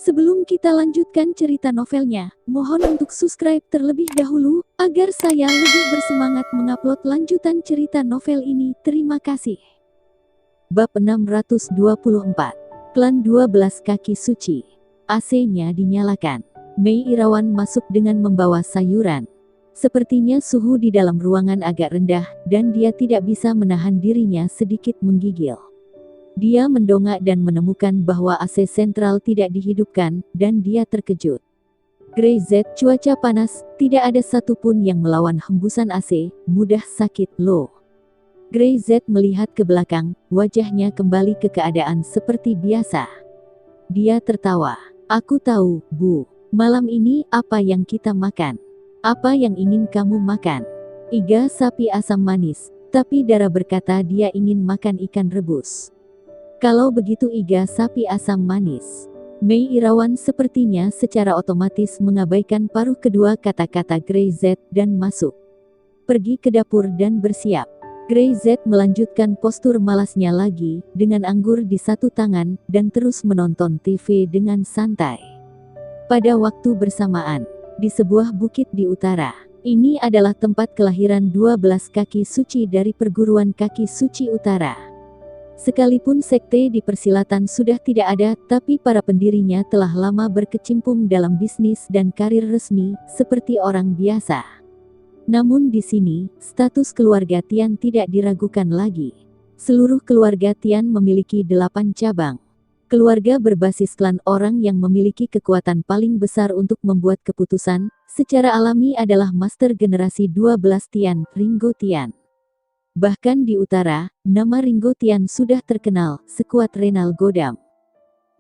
Sebelum kita lanjutkan cerita novelnya, mohon untuk subscribe terlebih dahulu, agar saya lebih bersemangat mengupload lanjutan cerita novel ini. Terima kasih. Bab 624. Klan 12 Kaki Suci. AC-nya dinyalakan. Mei Irawan masuk dengan membawa sayuran. Sepertinya suhu di dalam ruangan agak rendah, dan dia tidak bisa menahan dirinya sedikit menggigil. Dia mendongak dan menemukan bahwa AC sentral tidak dihidupkan, dan dia terkejut. Grey Z, cuaca panas, tidak ada satupun yang melawan hembusan AC, mudah sakit loh. Grey Z melihat ke belakang, wajahnya kembali ke keadaan seperti biasa. Dia tertawa. Aku tahu, Bu. Malam ini apa yang kita makan? Apa yang ingin kamu makan? Iga sapi asam manis, tapi Dara berkata dia ingin makan ikan rebus. Kalau begitu iga sapi asam manis. Mei Irawan sepertinya secara otomatis mengabaikan paruh kedua kata-kata Grey Z dan masuk. Pergi ke dapur dan bersiap. Grey Z melanjutkan postur malasnya lagi, dengan anggur di satu tangan, dan terus menonton TV dengan santai. Pada waktu bersamaan, di sebuah bukit di utara, ini adalah tempat kelahiran 12 kaki suci dari perguruan kaki suci utara. Sekalipun sekte di persilatan sudah tidak ada, tapi para pendirinya telah lama berkecimpung dalam bisnis dan karir resmi, seperti orang biasa. Namun di sini, status keluarga Tian tidak diragukan lagi. Seluruh keluarga Tian memiliki 8 cabang. Keluarga berbasis klan orang yang memiliki kekuatan paling besar untuk membuat keputusan, secara alami adalah master generasi 12 Tian, Ringo Tian. Bahkan di utara, nama Ringo Tian sudah terkenal, sekuat Renal Godam.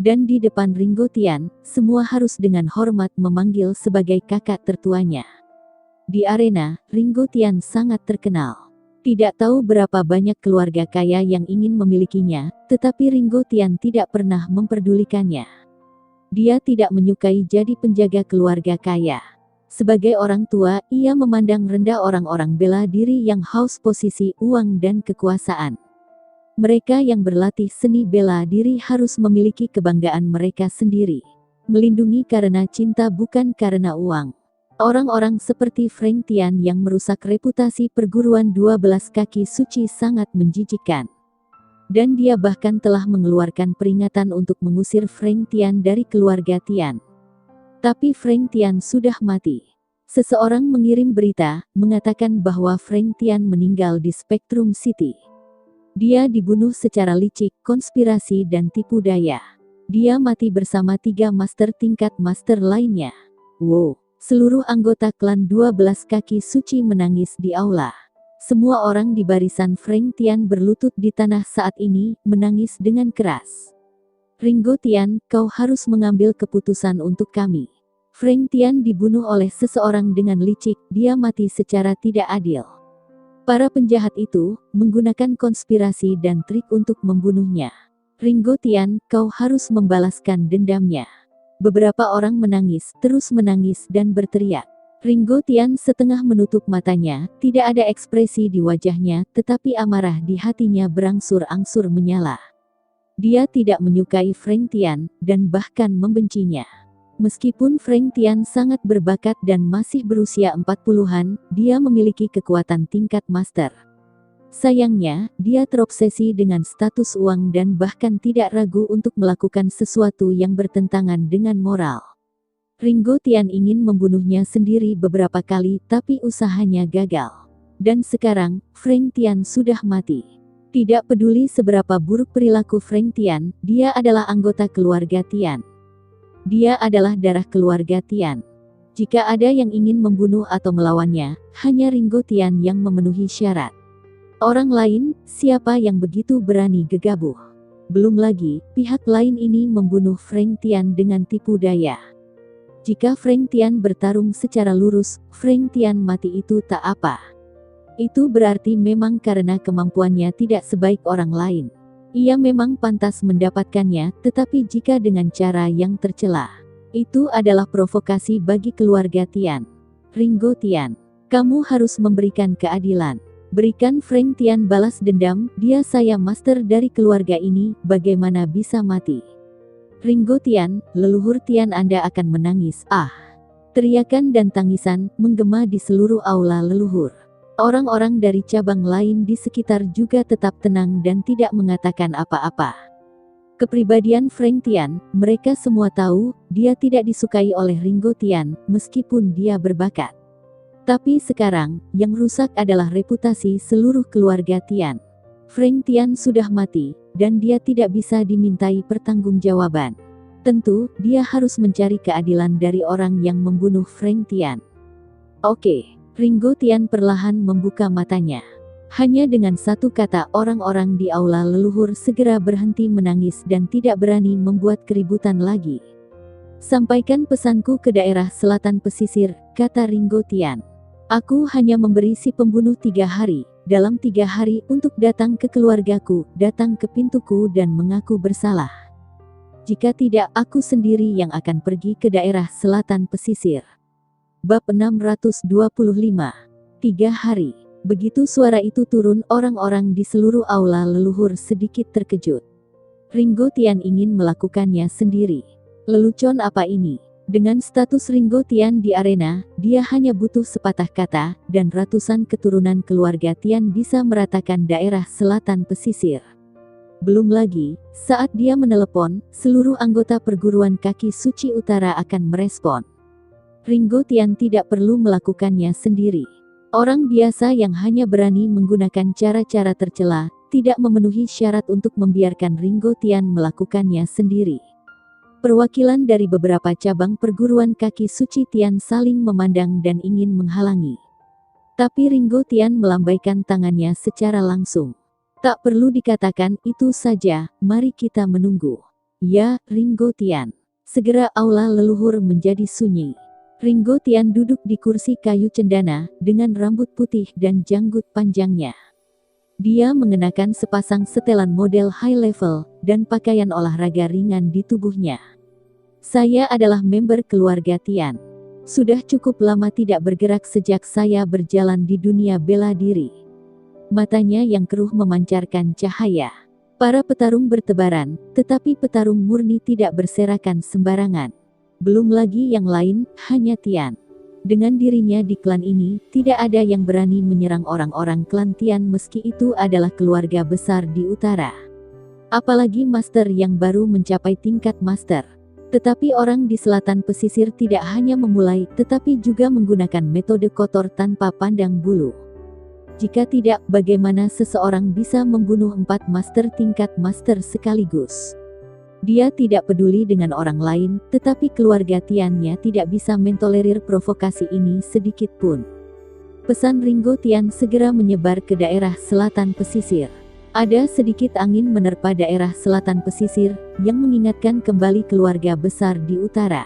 Dan di depan Ringo Tian, semua harus dengan hormat memanggil sebagai kakak tertuanya. Di arena, Ringo Tian sangat terkenal. Tidak tahu berapa banyak keluarga kaya yang ingin memilikinya, tetapi Ringo Tian tidak pernah memperdulikannya. Dia tidak menyukai jadi penjaga keluarga kaya. Sebagai orang tua, ia memandang rendah orang-orang bela diri yang haus posisi, uang dan kekuasaan. Mereka yang berlatih seni bela diri harus memiliki kebanggaan mereka sendiri. Melindungi karena cinta bukan karena uang. Orang-orang seperti Frank Tian yang merusak reputasi perguruan 12 kaki suci sangat menjijikkan. Dan dia bahkan telah mengeluarkan peringatan untuk mengusir Frank Tian dari keluarga Tian. Tapi Frank Tian sudah mati. Seseorang mengirim berita, mengatakan bahwa Frank Tian meninggal di Spectrum City. Dia dibunuh secara licik, konspirasi dan tipu daya. Dia mati bersama 3 master tingkat master lainnya. Wow, seluruh anggota klan 12 kaki suci menangis di aula. Semua orang di barisan Frank Tian berlutut di tanah saat ini, menangis dengan keras. Ringo Tian, kau harus mengambil keputusan untuk kami. Frank Tian dibunuh oleh seseorang dengan licik, dia mati secara tidak adil. Para penjahat itu, menggunakan konspirasi dan trik untuk membunuhnya. Ringo Tian, kau harus membalaskan dendamnya. Beberapa orang menangis, terus menangis dan berteriak. Ringo Tian setengah menutup matanya, tidak ada ekspresi di wajahnya, tetapi amarah di hatinya berangsur-angsur menyala. Dia tidak menyukai Frank Tian, dan bahkan membencinya. Meskipun Frank Tian sangat berbakat dan masih berusia 40-an, dia memiliki kekuatan tingkat master. Sayangnya, dia terobsesi dengan status uang dan bahkan tidak ragu untuk melakukan sesuatu yang bertentangan dengan moral. Ringo Tian ingin membunuhnya sendiri beberapa kali, tapi usahanya gagal. Dan sekarang, Frank Tian sudah mati. Tidak peduli seberapa buruk perilaku Frank Tian, dia adalah anggota keluarga Tian. Dia adalah darah keluarga Tian. Jika ada yang ingin membunuh atau melawannya, hanya Ringo Tian yang memenuhi syarat. Orang lain, siapa yang begitu berani gegabah? Belum lagi, pihak lain ini membunuh Frank Tian dengan tipu daya. Jika Frank Tian bertarung secara lurus, Frank Tian mati itu tak apa. Itu berarti memang karena kemampuannya tidak sebaik orang lain. Ia memang pantas mendapatkannya, tetapi jika dengan cara yang tercela, itu adalah provokasi bagi keluarga Tian. Ringo Tian, kamu harus memberikan keadilan. Berikan Frank Tian balas dendam, dia saya master dari keluarga ini, bagaimana bisa mati? Ringo Tian, leluhur Tian Anda akan menangis. Ah! Teriakan dan tangisan menggema di seluruh aula leluhur. Orang-orang dari cabang lain di sekitar juga tetap tenang dan tidak mengatakan apa-apa. Kepribadian Frank Tian, mereka semua tahu, dia tidak disukai oleh Ringo Tian, meskipun dia berbakat. Tapi sekarang, yang rusak adalah reputasi seluruh keluarga Tian. Frank Tian sudah mati, dan dia tidak bisa dimintai pertanggungjawaban. Tentu, dia harus mencari keadilan dari orang yang membunuh Frank Tian. Oke, Ringo Tian perlahan membuka matanya. Hanya dengan satu kata orang-orang di aula leluhur segera berhenti menangis dan tidak berani membuat keributan lagi. Sampaikan pesanku ke daerah selatan pesisir, kata Ringo Tian. Aku hanya memberi si pembunuh 3 hari, dalam 3 hari untuk datang ke keluargaku, datang ke pintuku dan mengaku bersalah. Jika tidak, aku sendiri yang akan pergi ke daerah selatan pesisir. Bab 625. 3 hari. Begitu suara itu turun, orang-orang di seluruh aula leluhur sedikit terkejut. Ringo Tian ingin melakukannya sendiri. Lelucon apa ini? Dengan status Ringo Tian di arena, dia hanya butuh sepatah kata, dan ratusan keturunan keluarga Tian bisa meratakan daerah selatan pesisir. Belum lagi, saat dia menelepon, seluruh anggota perguruan kaki suci utara akan merespon. Ringo Tian tidak perlu melakukannya sendiri. Orang biasa yang hanya berani menggunakan cara-cara tercela, tidak memenuhi syarat untuk membiarkan Ringo Tian melakukannya sendiri. Perwakilan dari beberapa cabang perguruan kaki suci Tian saling memandang dan ingin menghalangi. Tapi Ringo Tian melambaikan tangannya secara langsung. Tak perlu dikatakan, itu saja, mari kita menunggu. Ya, Ringo Tian. Segera aula leluhur menjadi sunyi. Ringo Tian duduk di kursi kayu cendana, dengan rambut putih dan janggut panjangnya. Dia mengenakan sepasang setelan model high level, dan pakaian olahraga ringan di tubuhnya. Saya adalah member keluarga Tian. Sudah cukup lama tidak bergerak sejak saya berjalan di dunia bela diri. Matanya yang keruh memancarkan cahaya. Para petarung bertebaran, tetapi petarung murni tidak berserakan sembarangan. Belum lagi yang lain, hanya Tian. Dengan dirinya di klan ini, tidak ada yang berani menyerang orang-orang klan Tian meski itu adalah keluarga besar di utara. Apalagi master yang baru mencapai tingkat master. Tetapi orang di selatan pesisir tidak hanya memulai, tetapi juga menggunakan metode kotor tanpa pandang bulu. Jika tidak, bagaimana seseorang bisa membunuh 4 master tingkat master sekaligus? Dia tidak peduli dengan orang lain, tetapi keluarga Tiannya tidak bisa mentolerir provokasi ini sedikit pun. Pesan Ringo Tian segera menyebar ke daerah selatan pesisir. Ada sedikit angin menerpa daerah selatan pesisir, yang mengingatkan kembali keluarga besar di utara.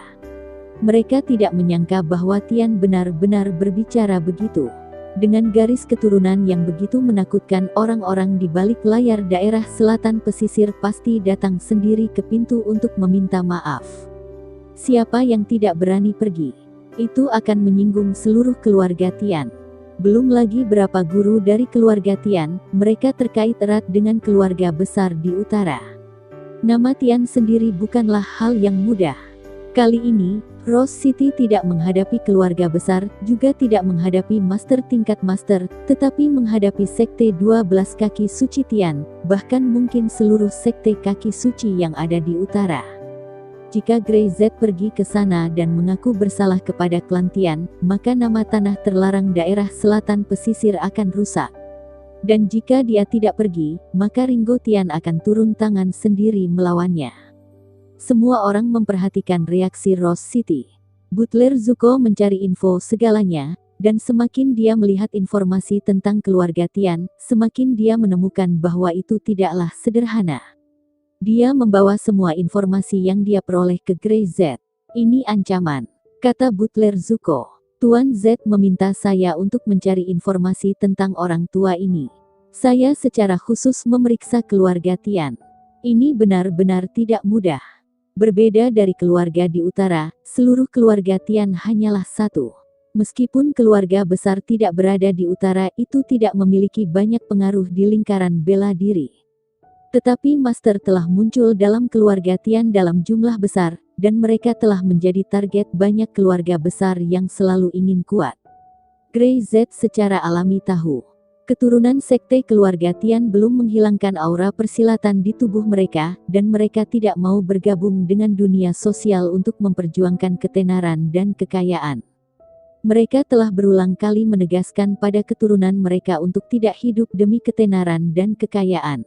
Mereka tidak menyangka bahwa Tian benar-benar berbicara begitu. Dengan garis keturunan yang begitu menakutkan, orang-orang di balik layar daerah selatan pesisir pasti datang sendiri ke pintu untuk meminta maaf. Siapa yang tidak berani pergi? Itu akan menyinggung seluruh keluarga Tian. Belum lagi berapa guru dari keluarga Tian, mereka terkait erat dengan keluarga besar di utara. Nama Tian sendiri bukanlah hal yang mudah. Kali ini, Rose City tidak menghadapi keluarga besar, juga tidak menghadapi master tingkat master, tetapi menghadapi sekte 12 kaki suci Tian, bahkan mungkin seluruh sekte kaki suci yang ada di utara. Jika Grey Z pergi ke sana dan mengaku bersalah kepada klan Tian, maka nama tanah terlarang daerah selatan pesisir akan rusak. Dan jika dia tidak pergi, maka Ringo Tian akan turun tangan sendiri melawannya. Semua orang memperhatikan reaksi Rose City. Butler Zuko mencari info segalanya, dan semakin dia melihat informasi tentang keluarga Tian, semakin dia menemukan bahwa itu tidaklah sederhana. Dia membawa semua informasi yang dia peroleh ke Grey Z. Ini ancaman, kata Butler Zuko. Tuan Z meminta saya untuk mencari informasi tentang orang tua ini. Saya secara khusus memeriksa keluarga Tian. Ini benar-benar tidak mudah. Berbeda dari keluarga di utara, seluruh keluarga Tian hanyalah satu. Meskipun keluarga besar tidak berada di utara, itu tidak memiliki banyak pengaruh di lingkaran bela diri. Tetapi Master telah muncul dalam keluarga Tian dalam jumlah besar, dan mereka telah menjadi target banyak keluarga besar yang selalu ingin kuat. Grey Z secara alami tahu. Keturunan sekte keluarga Tian belum menghilangkan aura persilatan di tubuh mereka, dan mereka tidak mau bergabung dengan dunia sosial untuk memperjuangkan ketenaran dan kekayaan. Mereka telah berulang kali menegaskan pada keturunan mereka untuk tidak hidup demi ketenaran dan kekayaan.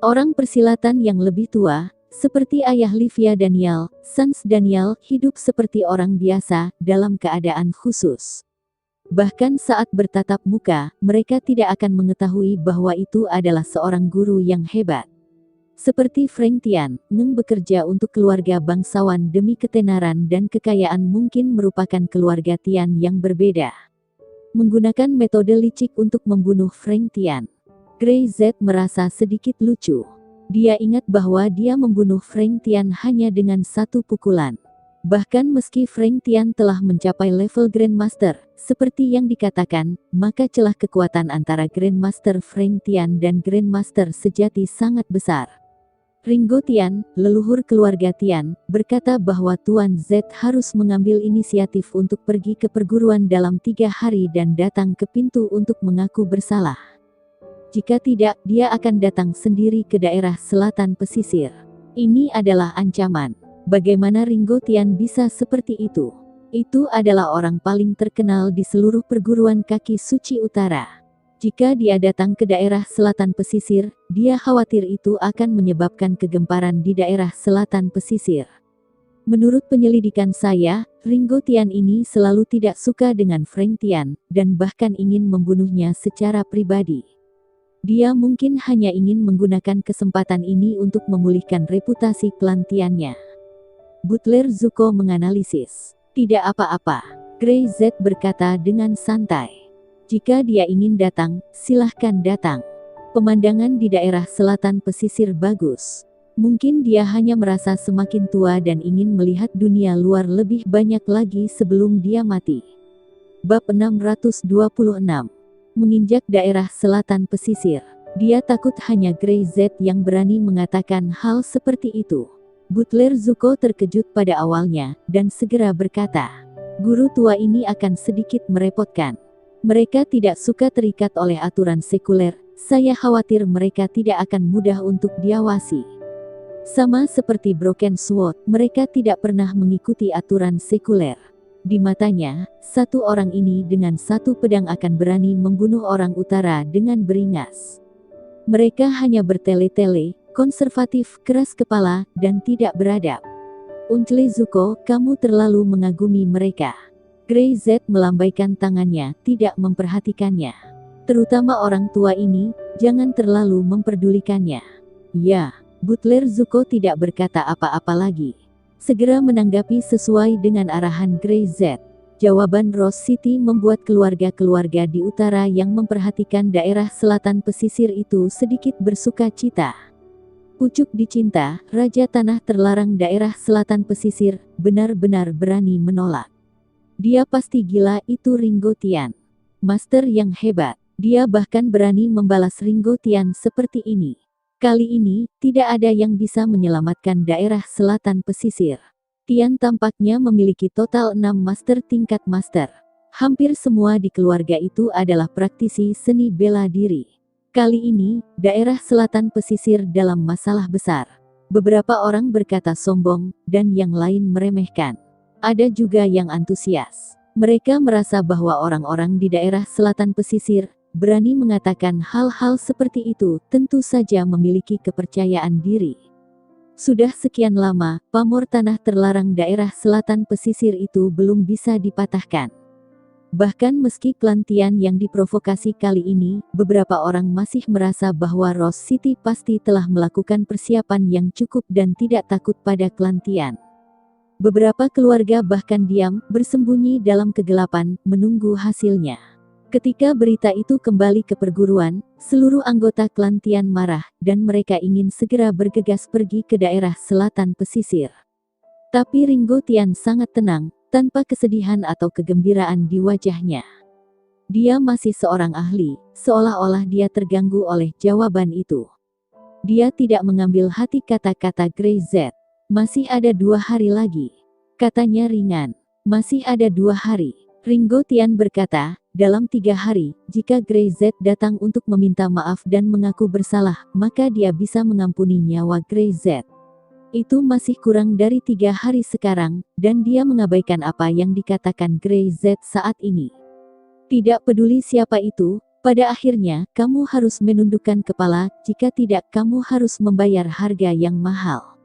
Orang persilatan yang lebih tua, seperti ayah Livia Daniel, Sans Daniel, hidup seperti orang biasa, dalam keadaan khusus. Bahkan saat bertatap muka, mereka tidak akan mengetahui bahwa itu adalah seorang guru yang hebat. Seperti Frank Tian, Ngeng bekerja untuk keluarga bangsawan demi ketenaran dan kekayaan mungkin merupakan keluarga Tian yang berbeda. Menggunakan metode licik untuk membunuh Frank Tian. Grey Z merasa sedikit lucu. Dia ingat bahwa dia membunuh Frank Tian hanya dengan satu pukulan. Bahkan meski Frank Tian telah mencapai level Grandmaster, seperti yang dikatakan, maka celah kekuatan antara Grandmaster Frank Tian dan Grandmaster sejati sangat besar. Ringo Tian, leluhur keluarga Tian, berkata bahwa Tuan Z harus mengambil inisiatif untuk pergi ke perguruan dalam 3 hari dan datang ke pintu untuk mengaku bersalah. Jika tidak, dia akan datang sendiri ke daerah selatan pesisir. Ini adalah ancaman. Bagaimana Ringo Tian bisa seperti itu? Itu adalah orang paling terkenal di seluruh perguruan kaki suci utara. Jika dia datang ke daerah selatan pesisir, dia khawatir itu akan menyebabkan kegemparan di daerah selatan pesisir. Menurut penyelidikan saya, Ringo Tian ini selalu tidak suka dengan Frank Tian, dan bahkan ingin membunuhnya secara pribadi. Dia mungkin hanya ingin menggunakan kesempatan ini untuk memulihkan reputasi klan Tiannya. Butler Zuko menganalisis. Tidak apa-apa, Grey Z berkata dengan santai. Jika dia ingin datang, silahkan datang. Pemandangan di daerah selatan pesisir bagus. Mungkin dia hanya merasa semakin tua dan ingin melihat dunia luar lebih banyak lagi sebelum dia mati. Bab 626. Menginjak daerah selatan pesisir. Dia takut hanya Grey Z yang berani mengatakan hal seperti itu. Butler Zuko terkejut pada awalnya, dan segera berkata, guru tua ini akan sedikit merepotkan. Mereka tidak suka terikat oleh aturan sekuler, saya khawatir mereka tidak akan mudah untuk diawasi. Sama seperti Broken Sword, mereka tidak pernah mengikuti aturan sekuler. Di matanya, satu orang ini dengan satu pedang akan berani membunuh orang utara dengan beringas. Mereka hanya bertele-tele, konservatif, keras kepala, dan tidak beradab. Uncle Zuko, kamu terlalu mengagumi mereka. Grey Z melambaikan tangannya, tidak memperhatikannya. Terutama orang tua ini, jangan terlalu memperdulikannya. Ya, Butler Zuko tidak berkata apa-apa lagi. Segera menanggapi sesuai dengan arahan Grey Z. Jawaban Rose City membuat keluarga-keluarga di utara yang memperhatikan daerah selatan pesisir itu sedikit bersuka cita. Pucuk dicinta, Raja Tanah Terlarang daerah selatan pesisir, benar-benar berani menolak. Dia pasti gila, itu Ringo Tian. Master yang hebat. Dia bahkan berani membalas Ringo Tian seperti ini. Kali ini, tidak ada yang bisa menyelamatkan daerah selatan pesisir. Tian tampaknya memiliki total 6 master tingkat master. Hampir semua di keluarga itu adalah praktisi seni bela diri. Kali ini, daerah selatan pesisir dalam masalah besar. Beberapa orang berkata sombong, dan yang lain meremehkan. Ada juga yang antusias. Mereka merasa bahwa orang-orang di daerah selatan pesisir, berani mengatakan hal-hal seperti itu, tentu saja memiliki kepercayaan diri. Sudah sekian lama, pamor tanah terlarang daerah selatan pesisir itu belum bisa dipatahkan. Bahkan meski klan Tian yang diprovokasi kali ini, beberapa orang masih merasa bahwa Rose City pasti telah melakukan persiapan yang cukup dan tidak takut pada klan Tian. Beberapa keluarga bahkan diam, bersembunyi dalam kegelapan, menunggu hasilnya. Ketika berita itu kembali ke perguruan, seluruh anggota klan Tian marah, dan mereka ingin segera bergegas pergi ke daerah selatan pesisir. Tapi Ringo Tian sangat tenang, tanpa kesedihan atau kegembiraan di wajahnya. Dia masih seorang ahli, seolah-olah dia terganggu oleh jawaban itu. Dia tidak mengambil hati kata-kata Grey Z. Masih ada 2 hari lagi. Katanya ringan. Masih ada 2 hari. Ringo Tian berkata, dalam 3 hari, jika Grey Z datang untuk meminta maaf dan mengaku bersalah, maka dia bisa mengampuni nyawa Grey Z. Itu masih kurang dari 3 hari sekarang, dan dia mengabaikan apa yang dikatakan Grey Z saat ini. Tidak peduli siapa itu, pada akhirnya, kamu harus menundukkan kepala, jika tidak kamu harus membayar harga yang mahal.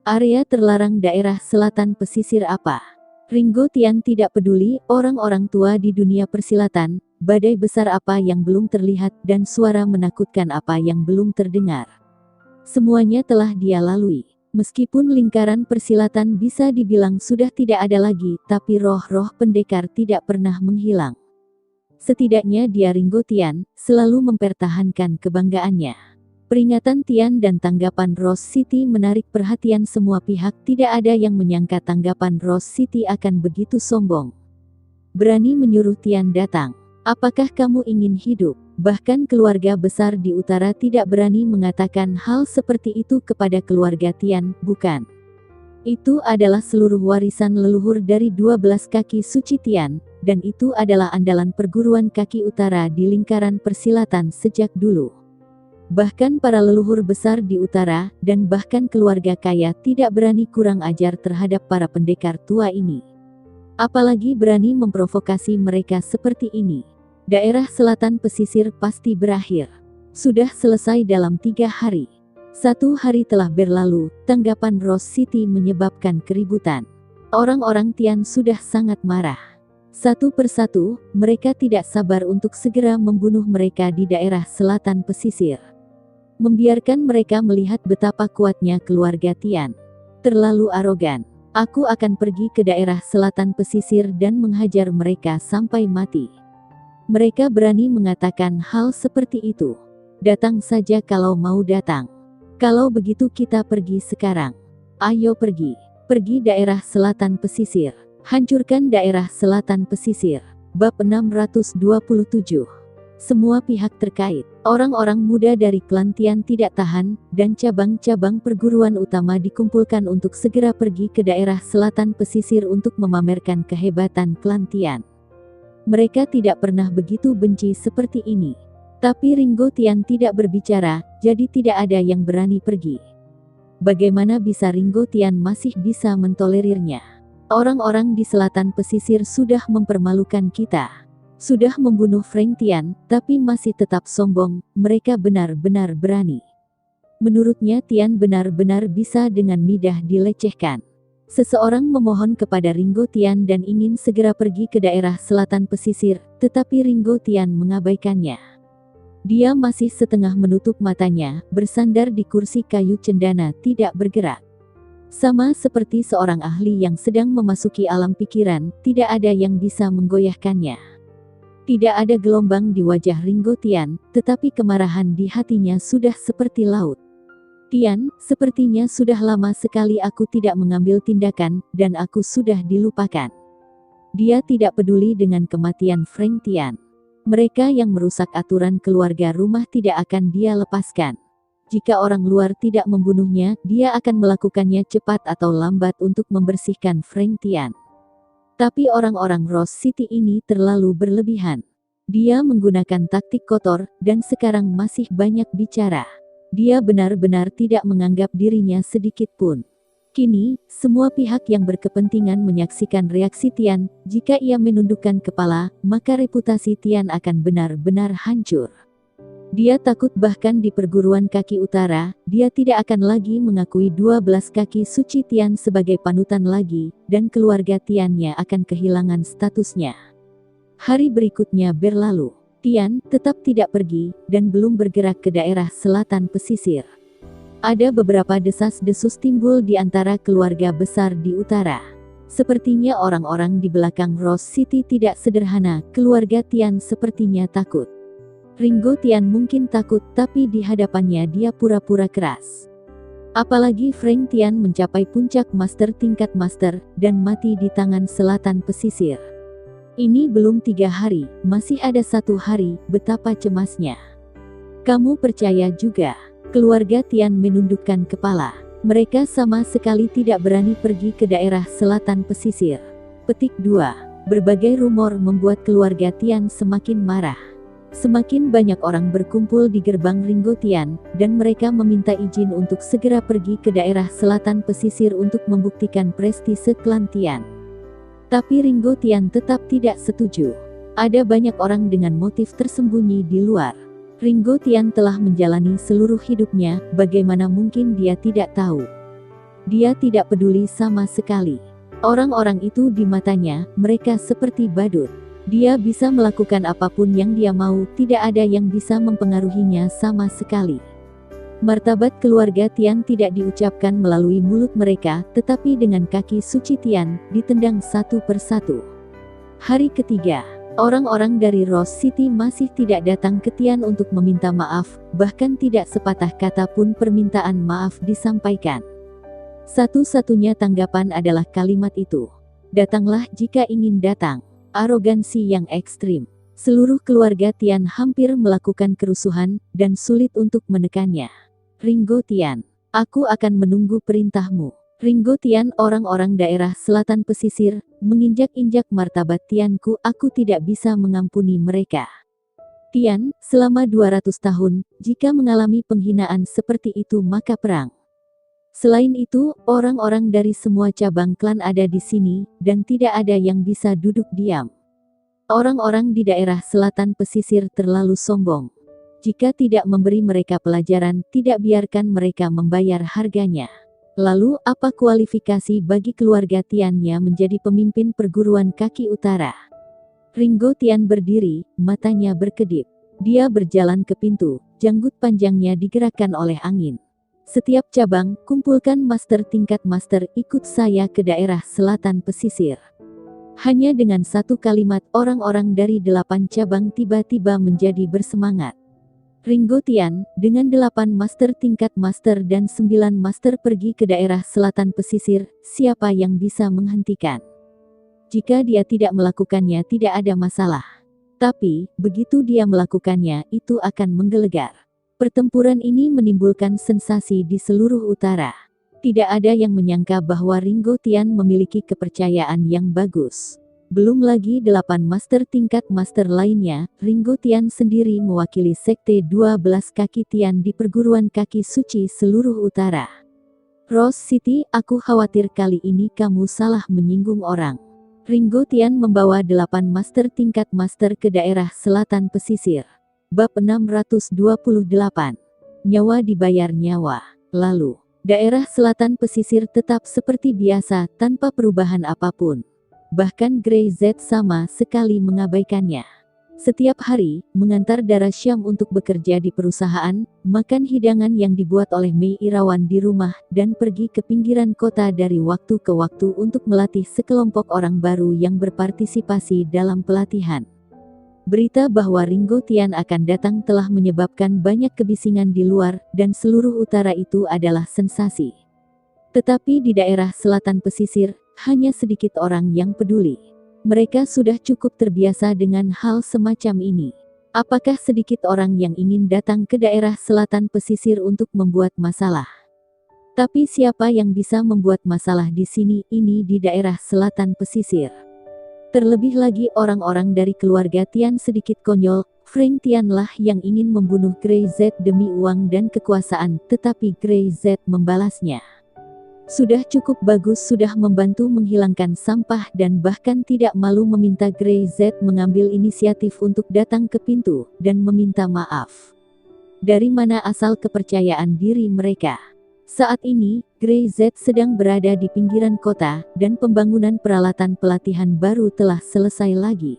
Area terlarang daerah selatan pesisir apa? Ringo Tian tidak peduli, orang-orang tua di dunia persilatan, badai besar apa yang belum terlihat dan suara menakutkan apa yang belum terdengar. Semuanya telah dia lalui. Meskipun lingkaran persilatan bisa dibilang sudah tidak ada lagi, tapi roh-roh pendekar tidak pernah menghilang. Setidaknya dia Ringo Tian, selalu mempertahankan kebanggaannya. Peringatan Tian dan tanggapan Rose City menarik perhatian semua pihak. Tidak ada yang menyangka tanggapan Rose City akan begitu sombong. Berani menyuruh Tian datang. Apakah kamu ingin hidup? Bahkan keluarga besar di utara tidak berani mengatakan hal seperti itu kepada keluarga Tian, bukan? Itu adalah seluruh warisan leluhur dari 12 kaki suci Tian, dan itu adalah andalan perguruan kaki utara di lingkaran persilatan sejak dulu. Bahkan para leluhur besar di utara, dan bahkan keluarga kaya tidak berani kurang ajar terhadap para pendekar tua ini. Apalagi berani memprovokasi mereka seperti ini. Daerah selatan pesisir pasti berakhir. Sudah selesai dalam 3 hari. 1 hari telah berlalu, tanggapan Rose City menyebabkan keributan. Orang-orang Tian sudah sangat marah. Satu persatu, mereka tidak sabar untuk segera membunuh mereka di daerah selatan pesisir. Membiarkan mereka melihat betapa kuatnya keluarga Tian. Terlalu arogan. Aku akan pergi ke daerah selatan pesisir dan menghajar mereka sampai mati. Mereka berani mengatakan hal seperti itu. Datang saja kalau mau datang. Kalau begitu kita pergi sekarang. Ayo pergi. Pergi daerah selatan pesisir. Hancurkan daerah selatan pesisir. Bab 627. Semua pihak terkait. Orang-orang muda dari klan Tian tidak tahan, dan cabang-cabang perguruan utama dikumpulkan untuk segera pergi ke daerah selatan pesisir untuk memamerkan kehebatan klan Tian. Mereka tidak pernah begitu benci seperti ini. Tapi Ringo Tian tidak berbicara, jadi tidak ada yang berani pergi. Bagaimana bisa Ringo Tian masih bisa mentolerirnya? Orang-orang di selatan pesisir sudah mempermalukan kita. Sudah membunuh Frank Tian, tapi masih tetap sombong, mereka benar-benar berani. Menurutnya Tian benar-benar bisa dengan mudah dilecehkan. Seseorang memohon kepada Ringo Tian dan ingin segera pergi ke daerah selatan pesisir, tetapi Ringo Tian mengabaikannya. Dia masih setengah menutup matanya, bersandar di kursi kayu cendana tidak bergerak. Sama seperti seorang ahli yang sedang memasuki alam pikiran, tidak ada yang bisa menggoyahkannya. Tidak ada gelombang di wajah Ringo Tian, tetapi kemarahan di hatinya sudah seperti laut. Tian, sepertinya sudah lama sekali aku tidak mengambil tindakan, dan aku sudah dilupakan. Dia tidak peduli dengan kematian Frank Tian. Mereka yang merusak aturan keluarga rumah tidak akan dia lepaskan. Jika orang luar tidak membunuhnya, dia akan melakukannya cepat atau lambat untuk membersihkan Frank Tian. Tapi orang-orang Rose City ini terlalu berlebihan. Dia menggunakan taktik kotor, dan sekarang masih banyak bicara. Dia benar-benar tidak menganggap dirinya sedikit pun. Kini, semua pihak yang berkepentingan menyaksikan reaksi Tian. Jika ia menundukkan kepala, maka reputasi Tian akan benar-benar hancur. Dia takut bahkan di perguruan kaki utara, dia tidak akan lagi mengakui 12 kaki suci Tian sebagai panutan lagi, dan keluarga Tiannya akan kehilangan statusnya. Hari berikutnya berlalu. Tian tetap tidak pergi, dan belum bergerak ke daerah selatan pesisir. Ada beberapa desas-desus timbul di antara keluarga besar di utara. Sepertinya orang-orang di belakang Rose City tidak sederhana, keluarga Tian sepertinya takut. Ringo Tian mungkin takut, tapi di hadapannya dia pura-pura keras. Apalagi Frank Tian mencapai puncak master tingkat master, dan mati di tangan selatan pesisir. Ini belum 3 hari, masih ada 1 hari, betapa cemasnya. Kamu percaya juga? Keluarga Tian menundukkan kepala. Mereka sama sekali tidak berani pergi ke daerah selatan pesisir. Petik 2. Berbagai rumor membuat keluarga Tian semakin marah. Semakin banyak orang berkumpul di gerbang Ringo Tian, dan mereka meminta izin untuk segera pergi ke daerah selatan pesisir untuk membuktikan prestise klan Tian. Tapi Ringo Tian tetap tidak setuju. Ada banyak orang dengan motif tersembunyi di luar. Ringo Tian telah menjalani seluruh hidupnya, bagaimana mungkin dia tidak tahu? Dia tidak peduli sama sekali. Orang-orang itu di matanya, mereka seperti badut. Dia bisa melakukan apapun yang dia mau, tidak ada yang bisa mempengaruhinya sama sekali. Martabat keluarga Tian tidak diucapkan melalui mulut mereka, tetapi dengan kaki suci Tian, ditendang satu persatu. Hari ketiga. Orang-orang dari Rose City masih tidak datang ke Tian untuk meminta maaf, bahkan tidak sepatah kata pun permintaan maaf disampaikan. Satu-satunya tanggapan adalah kalimat itu. Datanglah jika ingin datang. Arogansi yang ekstrim. Seluruh keluarga Tian hampir melakukan kerusuhan, dan sulit untuk menekannya. Ringo Tian, aku akan menunggu perintahmu. Ringo Tian, orang-orang daerah selatan pesisir, menginjak-injak martabat Tianku, aku tidak bisa mengampuni mereka. Tian, selama 200 tahun, jika mengalami penghinaan seperti itu maka perang. Selain itu, orang-orang dari semua cabang klan ada di sini, dan tidak ada yang bisa duduk diam. Orang-orang di daerah selatan pesisir terlalu sombong. Jika tidak memberi mereka pelajaran, tidak biarkan mereka membayar harganya. Lalu, apa kualifikasi bagi keluarga Tiannya menjadi pemimpin perguruan kaki utara? Ringo Tian berdiri, matanya berkedip. Dia berjalan ke pintu, janggut panjangnya digerakkan oleh angin. Setiap cabang, kumpulkan master tingkat master, ikut saya ke daerah selatan pesisir. Hanya dengan satu kalimat, orang-orang dari 8 cabang tiba-tiba menjadi bersemangat. Ringo Tian, dengan 8 master tingkat master dan 9 master pergi ke daerah selatan pesisir, siapa yang bisa menghentikan? Jika dia tidak melakukannya tidak ada masalah. Tapi, begitu dia melakukannya, itu akan menggelegar. Pertempuran ini menimbulkan sensasi di seluruh utara. Tidak ada yang menyangka bahwa Ringo Tian memiliki kepercayaan yang bagus. Belum lagi 8 master tingkat master lainnya, Ringo Tian sendiri mewakili sekte 12 kaki Tian di perguruan kaki suci seluruh utara. Rose City, aku khawatir kali ini kamu salah menyinggung orang. Ringo Tian membawa 8 master tingkat master ke daerah selatan pesisir. Bab 628. Nyawa dibayar nyawa. Lalu, daerah selatan pesisir tetap seperti biasa, tanpa perubahan apapun. Bahkan Grey Z sama sekali mengabaikannya. Setiap hari, mengantar darah Syam untuk bekerja di perusahaan, makan hidangan yang dibuat oleh Mei Irawan di rumah, dan pergi ke pinggiran kota dari waktu ke waktu untuk melatih sekelompok orang baru yang berpartisipasi dalam pelatihan. Berita bahwa Ringo Tian akan datang telah menyebabkan banyak kebisingan di luar, dan seluruh utara itu adalah sensasi. Tetapi di daerah selatan pesisir, hanya sedikit orang yang peduli. Mereka sudah cukup terbiasa dengan hal semacam ini. Apakah sedikit orang yang ingin datang ke daerah selatan pesisir untuk membuat masalah? Tapi siapa yang bisa membuat masalah di sini, ini di daerah selatan pesisir? Terlebih lagi orang-orang dari keluarga Tian sedikit konyol. Frank Tian lah yang ingin membunuh Grey Z demi uang dan kekuasaan, tetapi Grey Z membalasnya. Sudah cukup bagus, sudah membantu menghilangkan sampah dan bahkan tidak malu meminta Grey Z mengambil inisiatif untuk datang ke pintu dan meminta maaf. Dari mana asal kepercayaan diri mereka? Saat ini, Grey Z sedang berada di pinggiran kota dan pembangunan peralatan pelatihan baru telah selesai lagi.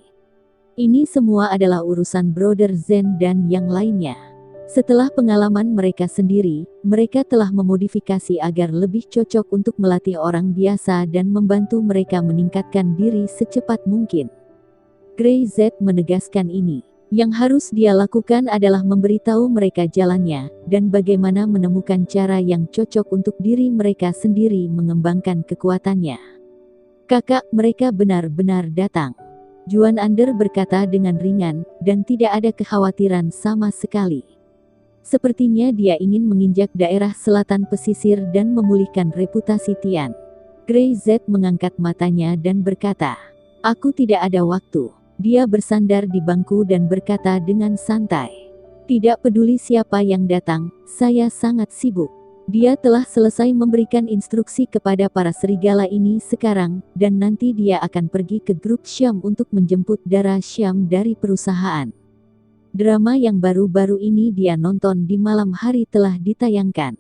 Ini semua adalah urusan Brother Zen dan yang lainnya. Setelah pengalaman mereka sendiri, mereka telah memodifikasi agar lebih cocok untuk melatih orang biasa dan membantu mereka meningkatkan diri secepat mungkin. Grey Z menegaskan ini. Yang harus dia lakukan adalah memberitahu mereka jalannya, dan bagaimana menemukan cara yang cocok untuk diri mereka sendiri mengembangkan kekuatannya. Kakak, mereka benar-benar datang. Juan Ander berkata dengan ringan, dan tidak ada kekhawatiran sama sekali. Sepertinya dia ingin menginjak daerah selatan pesisir dan memulihkan reputasi Tian. Grey Z mengangkat matanya dan berkata, "Aku tidak ada waktu." Dia bersandar di bangku dan berkata dengan santai, "Tidak peduli siapa yang datang, saya sangat sibuk." Dia telah selesai memberikan instruksi kepada para serigala ini sekarang, dan nanti dia akan pergi ke grup Syam untuk menjemput darah Syam dari perusahaan. Drama yang baru-baru ini dia nonton di malam hari telah ditayangkan.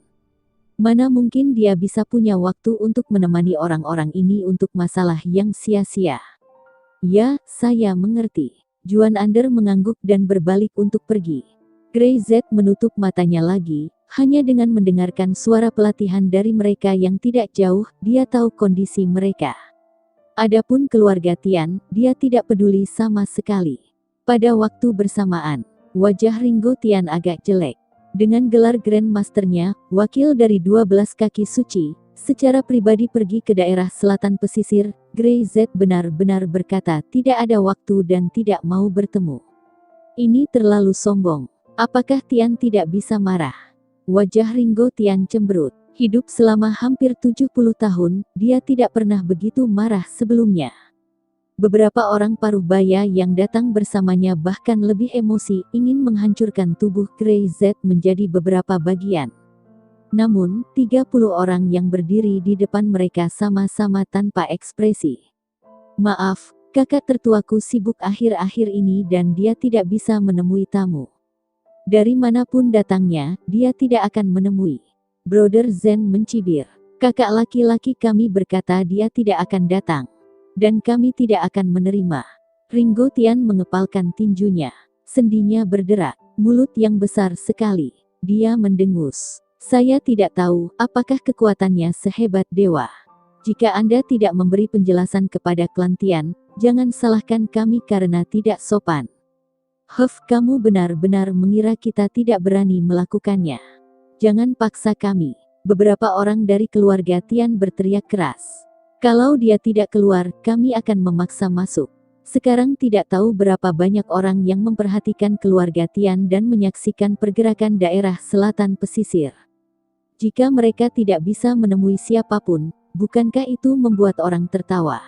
Mana mungkin dia bisa punya waktu untuk menemani orang-orang ini untuk masalah yang sia-sia. Ya, saya mengerti. Juan Ander mengangguk dan berbalik untuk pergi. Grey Z menutup matanya lagi, hanya dengan mendengarkan suara pelatihan dari mereka yang tidak jauh, dia tahu kondisi mereka. Adapun keluarga Tian, dia tidak peduli sama sekali. Pada waktu bersamaan, wajah Ringo Tian agak jelek. Dengan gelar Grandmasternya, wakil dari 12 kaki suci, secara pribadi pergi ke daerah selatan pesisir, Grey Z benar-benar berkata tidak ada waktu dan tidak mau bertemu. Ini terlalu sombong. Apakah Tian tidak bisa marah? Wajah Ringo Tian cemberut. Hidup selama hampir 70 tahun, dia tidak pernah begitu marah sebelumnya. Beberapa orang paruh baya yang datang bersamanya bahkan lebih emosi, ingin menghancurkan tubuh Grey Z menjadi beberapa bagian. Namun, 30 orang yang berdiri di depan mereka sama-sama tanpa ekspresi. "Maaf, kakak tertuaku sibuk akhir-akhir ini dan dia tidak bisa menemui tamu. Dari manapun datangnya, dia tidak akan menemui." Brother Zen mencibir. "Kakak laki-laki kami berkata dia tidak akan datang. Dan kami tidak akan menerima." Ringo Tian mengepalkan tinjunya. Sendinya berderak, mulut yang besar sekali. Dia mendengus. "Saya tidak tahu apakah kekuatannya sehebat dewa. Jika Anda tidak memberi penjelasan kepada klan Tian, jangan salahkan kami karena tidak sopan." Kamu benar-benar mengira kita tidak berani melakukannya. Jangan paksa kami." Beberapa orang dari keluarga Tian berteriak keras. "Kalau dia tidak keluar, kami akan memaksa masuk." Sekarang tidak tahu berapa banyak orang yang memperhatikan keluarga Tian dan menyaksikan pergerakan daerah selatan pesisir. Jika mereka tidak bisa menemui siapapun, bukankah itu membuat orang tertawa?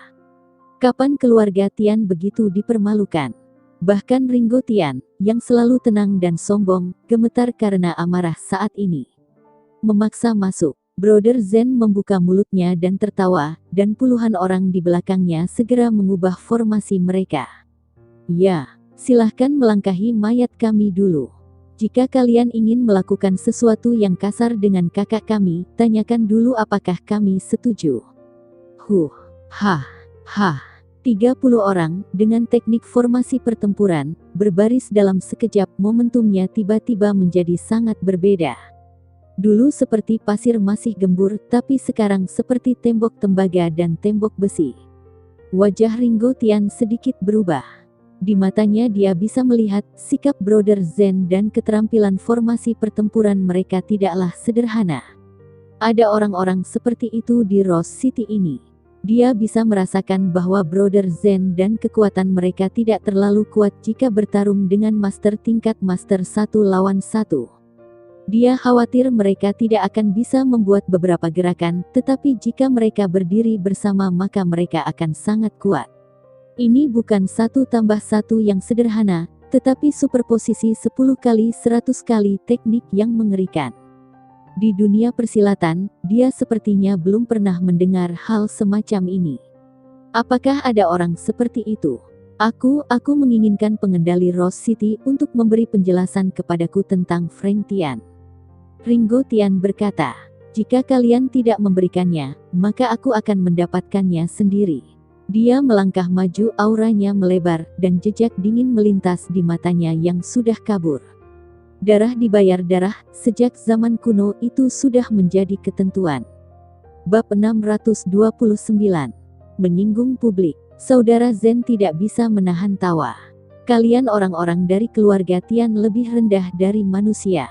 Kapan keluarga Tian begitu dipermalukan? Bahkan Ringo Tian, yang selalu tenang dan sombong, gemetar karena amarah saat ini. Memaksa masuk. Brother Zen membuka mulutnya dan tertawa, dan puluhan orang di belakangnya segera mengubah formasi mereka. "Ya, silahkan melangkahi mayat kami dulu. Jika kalian ingin melakukan sesuatu yang kasar dengan kakak kami, tanyakan dulu apakah kami setuju." Hah, hah. 30 orang, dengan teknik formasi pertempuran, berbaris dalam sekejap. Momentumnya tiba-tiba menjadi sangat berbeda. Dulu seperti pasir masih gembur, tapi sekarang seperti tembok tembaga dan tembok besi. Wajah Ringo Tian sedikit berubah. Di matanya dia bisa melihat, sikap Brother Zen dan keterampilan formasi pertempuran mereka tidaklah sederhana. Ada orang-orang seperti itu di Rose City ini. Dia bisa merasakan bahwa Brother Zen dan kekuatan mereka tidak terlalu kuat jika bertarung dengan master tingkat master 1 lawan 1. Dia khawatir mereka tidak akan bisa membuat beberapa gerakan, tetapi jika mereka berdiri bersama maka mereka akan sangat kuat. Ini bukan 1+1 yang sederhana, tetapi superposisi 10 kali 100 kali teknik yang mengerikan. Di dunia persilatan, dia sepertinya belum pernah mendengar hal semacam ini. Apakah ada orang seperti itu? Aku menginginkan pengendali Rose City untuk memberi penjelasan kepadaku tentang Frank Tian." Ringo Tian berkata, "Jika kalian tidak memberikannya, maka aku akan mendapatkannya sendiri." Dia melangkah maju, auranya melebar, dan jejak dingin melintas di matanya yang sudah kabur. Darah dibayar darah, sejak zaman kuno itu sudah menjadi ketentuan. Bab 629. Menyinggung publik. Saudara Zen tidak bisa menahan tawa. "Kalian orang-orang dari keluarga Tian lebih rendah dari manusia.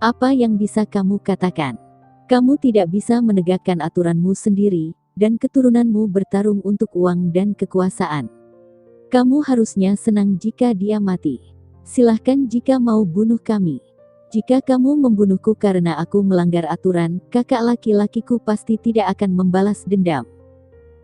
Apa yang bisa kamu katakan? Kamu tidak bisa menegakkan aturanmu sendiri, dan keturunanmu bertarung untuk uang dan kekuasaan. Kamu harusnya senang jika dia mati. Silahkan jika mau bunuh kami." Jika kamu membunuhku karena aku melanggar aturan, kakak laki-lakiku pasti tidak akan membalas dendam.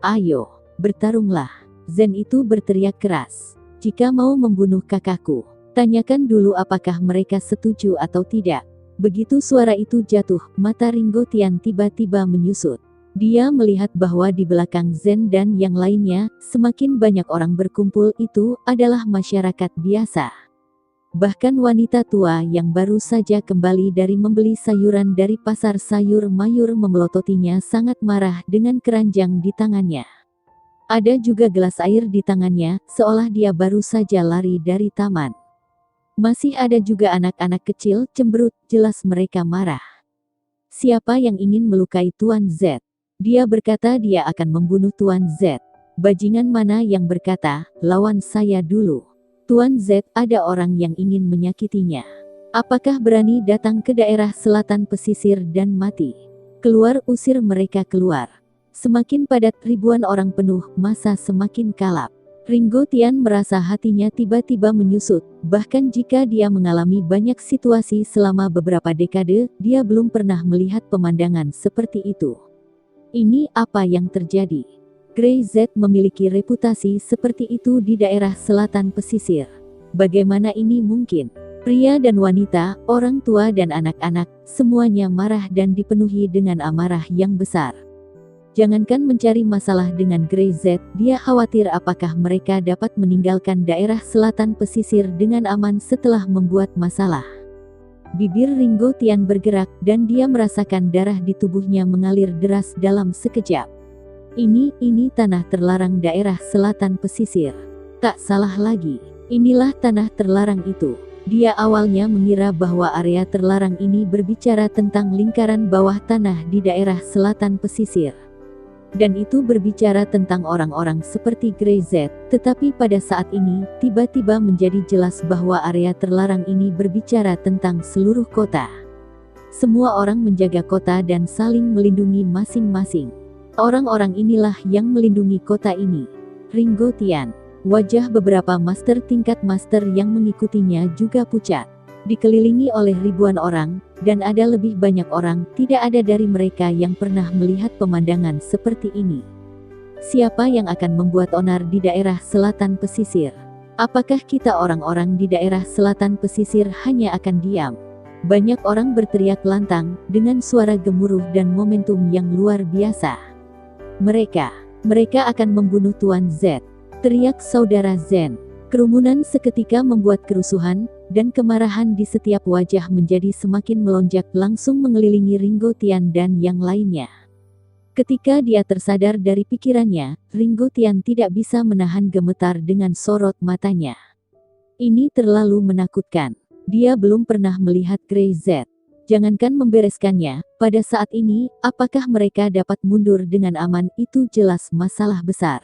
Ayo, bertarunglah. Zen itu berteriak keras. Jika mau membunuh kakakku, tanyakan dulu apakah mereka setuju atau tidak. Begitu suara itu jatuh, mata Ringo Tian tiba-tiba menyusut. Dia melihat bahwa di belakang Zen dan yang lainnya, semakin banyak orang berkumpul. Itu adalah masyarakat biasa. Bahkan wanita tua yang baru saja kembali dari membeli sayuran dari pasar sayur mayur memelototinya sangat marah dengan keranjang di tangannya. Ada juga gelas air di tangannya, seolah dia baru saja lari dari taman. Masih ada juga anak-anak kecil cemberut, jelas mereka marah. Siapa yang ingin melukai Tuan Z? Dia berkata dia akan membunuh Tuan Z. Bajingan mana yang berkata, lawan saya dulu. Tuan Z, ada orang yang ingin menyakitinya. Apakah berani datang ke daerah selatan pesisir dan mati? Keluar, usir mereka keluar. Semakin padat ribuan orang penuh, masa semakin kalap. Ringo Tian merasa hatinya tiba-tiba menyusut. Bahkan jika dia mengalami banyak situasi selama beberapa dekade, dia belum pernah melihat pemandangan seperti itu. Ini apa yang terjadi? Grey Z memiliki reputasi seperti itu di daerah selatan pesisir. Bagaimana ini mungkin? Pria dan wanita, orang tua dan anak-anak, semuanya marah dan dipenuhi dengan amarah yang besar. Jangankan mencari masalah dengan Grey Z, dia khawatir apakah mereka dapat meninggalkan daerah selatan pesisir dengan aman setelah membuat masalah. Bibir Ringo Tian bergerak dan dia merasakan darah di tubuhnya mengalir deras dalam sekejap. Ini tanah terlarang daerah selatan pesisir. Tak salah lagi. Inilah tanah terlarang itu. Dia awalnya mengira bahwa area terlarang ini berbicara tentang lingkaran bawah tanah di daerah selatan pesisir. Dan itu berbicara tentang orang-orang seperti Grey Z, tetapi pada saat ini, tiba-tiba menjadi jelas bahwa area terlarang ini berbicara tentang seluruh kota. Semua orang menjaga kota dan saling melindungi masing-masing. Orang-orang inilah yang melindungi kota ini. Ringo Tian. Wajah beberapa master tingkat master yang mengikutinya juga pucat. Dikelilingi oleh ribuan orang, dan ada lebih banyak orang, tidak ada dari mereka yang pernah melihat pemandangan seperti ini. Siapa yang akan membuat onar di daerah selatan pesisir? Apakah kita orang-orang di daerah selatan pesisir hanya akan diam? Banyak orang berteriak lantang, dengan suara gemuruh dan momentum yang luar biasa. Mereka akan membunuh Tuan Z, teriak saudara Zen. Kerumunan seketika membuat kerusuhan, dan kemarahan di setiap wajah menjadi semakin melonjak langsung mengelilingi Ringo Tian dan yang lainnya. Ketika dia tersadar dari pikirannya, Ringo Tian tidak bisa menahan gemetar dengan sorot matanya. Ini terlalu menakutkan. Dia belum pernah melihat Grey Z. Jangankan membereskannya, pada saat ini, apakah mereka dapat mundur dengan aman? Itu jelas masalah besar.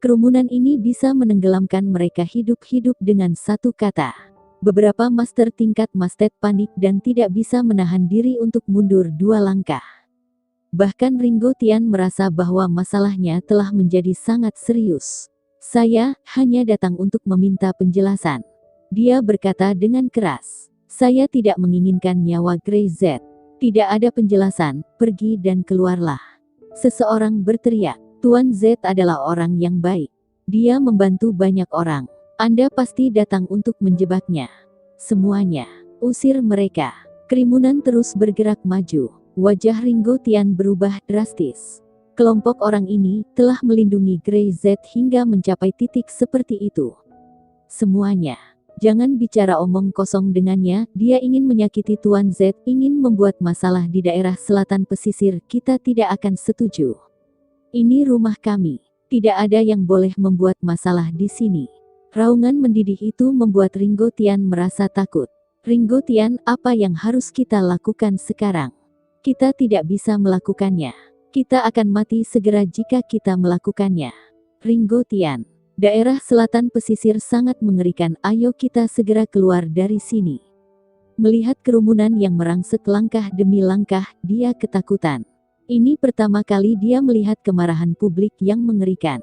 Kerumunan ini bisa menenggelamkan mereka hidup-hidup dengan satu kata. Beberapa master tingkat mastet panik dan tidak bisa menahan diri untuk mundur 2 langkah. Bahkan Ringo Tian merasa bahwa masalahnya telah menjadi sangat serius. Saya hanya datang untuk meminta penjelasan. Dia berkata dengan keras. Saya tidak menginginkan nyawa Grey Z. Tidak ada penjelasan, pergi dan keluarlah. Seseorang berteriak, Tuan Z adalah orang yang baik. Dia membantu banyak orang. Anda pasti datang untuk menjebaknya. Semuanya, usir mereka. Kerumunan terus bergerak maju. Wajah Ringo Tian berubah drastis. Kelompok orang ini telah melindungi Grey Z hingga mencapai titik seperti itu. Semuanya. Jangan bicara omong kosong dengannya, dia ingin menyakiti Tuan Z, ingin membuat masalah di daerah selatan pesisir, kita tidak akan setuju. Ini rumah kami. Tidak ada yang boleh membuat masalah di sini. Raungan mendidih itu membuat Ringo Tian merasa takut. Ringo Tian, apa yang harus kita lakukan sekarang? Kita tidak bisa melakukannya. Kita akan mati segera jika kita melakukannya. Ringo Tian. Daerah selatan pesisir sangat mengerikan, ayo kita segera keluar dari sini. Melihat kerumunan yang merangsek langkah demi langkah, dia ketakutan. Ini pertama kali dia melihat kemarahan publik yang mengerikan.